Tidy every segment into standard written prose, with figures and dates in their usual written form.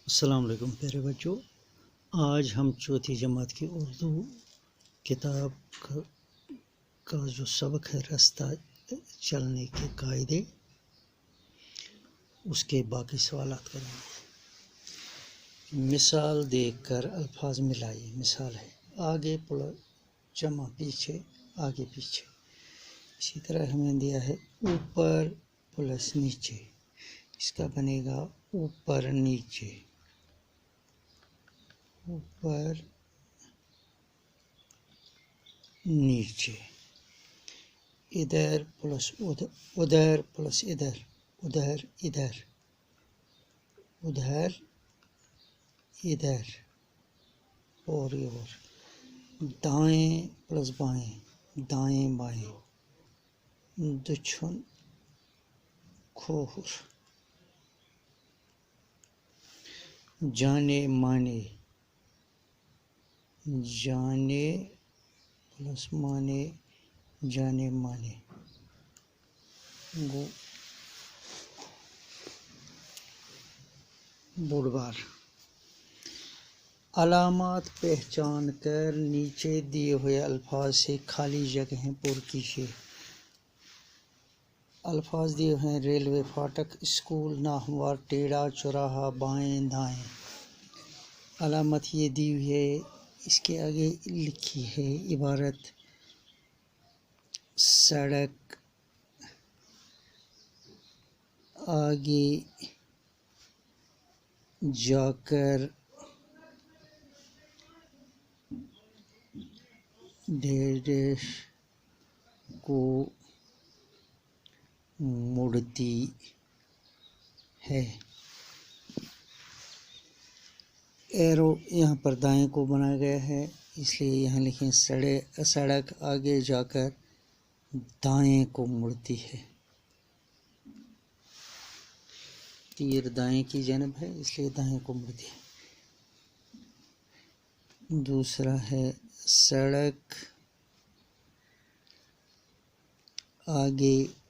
अस्सलाम वालेकुम प्यारे बच्चों। आज हम चौथी जमात की उर्दू किताब का जो सबक है रास्ता चलने के कायदे, उसके बाकी सवालात करेंगे। मिसाल देखकर अल्फाज मिलाइए। मिसाल है आगे प्लस जमा पीछे, आगे पीछे। इसी तरह हमें दिया है ऊपर प्लस नीचे, इसका बनेगा ऊपर नीचे, ऊपर नीचे। इधर प्लस उधर, उधर प्लस इधर, उधर इधर, उधर इधर, और दाएं प्लस बाएं, दाएं बाएं, दुश्मन खोर, जाने माने, जाने प्लस माने, जाने माने, बुधवार। अलामात पहचान कर नीचे दिए हुए अल्फाज से खाली जगहें पूरी कीजिए। अल्फाज दिए हैं रेलवे फाटक, स्कूल, नाहमवार, टेढ़ा, चौराहा, बाएं दाएं। अलामत ये दी हुई है, इसके आगे लिखी है इबारत सड़क, आगे जाकर डेश को मुड़ती है। एरो यहाँ पर दाएं को बनाया गया है, इसलिए यहाँ लिखें सड़क आगे जाकर दाएं को मुड़ती है। तीर दाएं की जानब है, इसलिए दाएं को मुड़ती है। दूसरा है सड़क आगे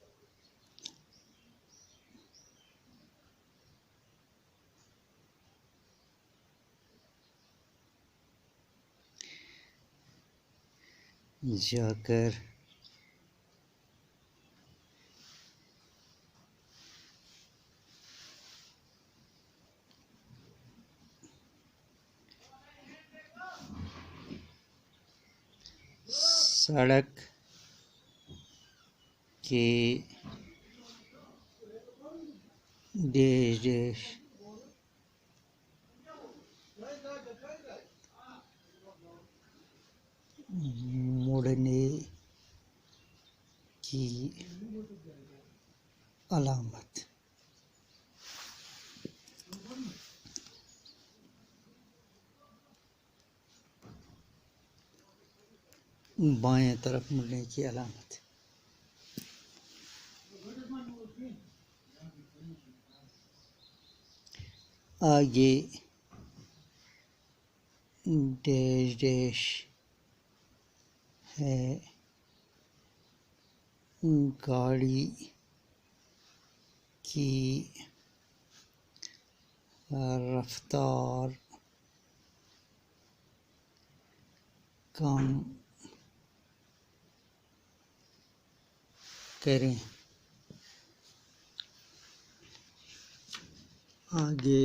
जाकर सड़क के डेश मुड़ने की अलामत। बाएं तरफ मुड़ने की अलामत। आगे डेश है, गाड़ी की रफ्तार कम करें। आगे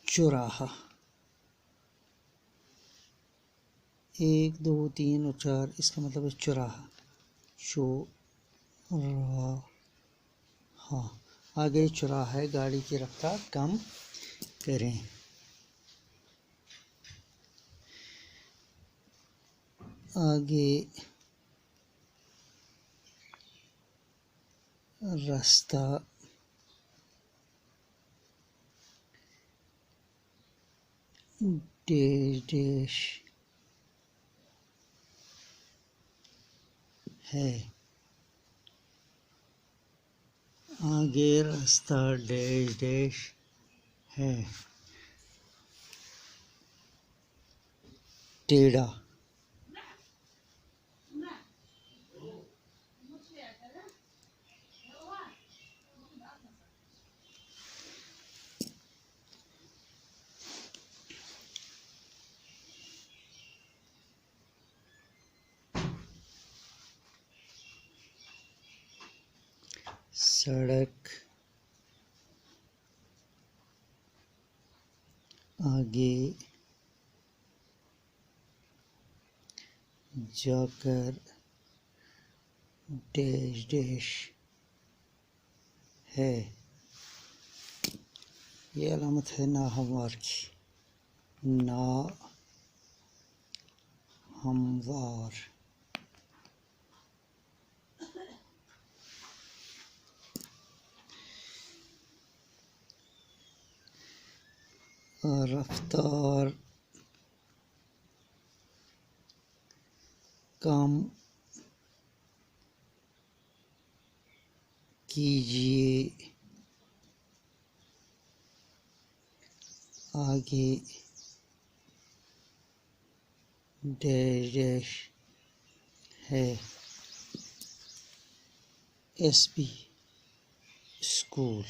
चौराहा, 1 2 3 और 4, इसका मतलब है चौराहा, चौराहा। आगे चौराहा है, गाड़ी की रफ्तार कम करें। आगे रास्ता डेश है, आगे रास्ता डेश है, टेढ़ा। सड़क, आगे जाकर, डैश डैश है। ये अलामत है नाहमवार की, ना हमवार। रफ्तार, काम कीजिए, आगे डैश डैश है। SB school.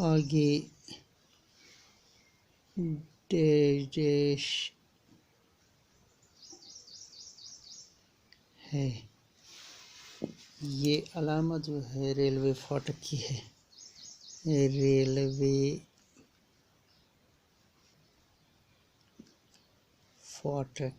आगे डैश डैश है। ये अलामत जो है रेलवे फाटक की है। रेलवे फाटक।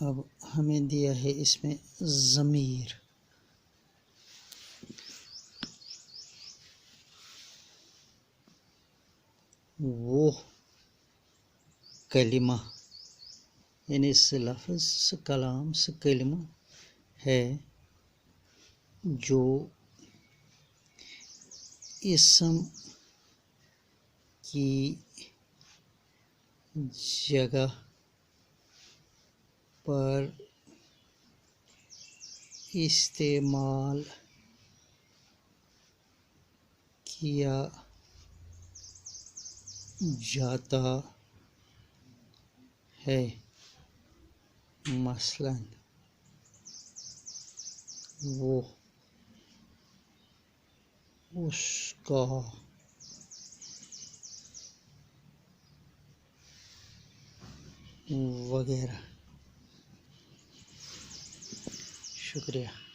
अब हमें दिया है इसमें ज़मीर। वो कलिमा, यानी इस लफ्ज़ से कलाम से कलिमा है जो इस्म की जगह पर इस्तेमाल किया जाता है। मसलन वो, उसका, वगैरह। शुक्रिया।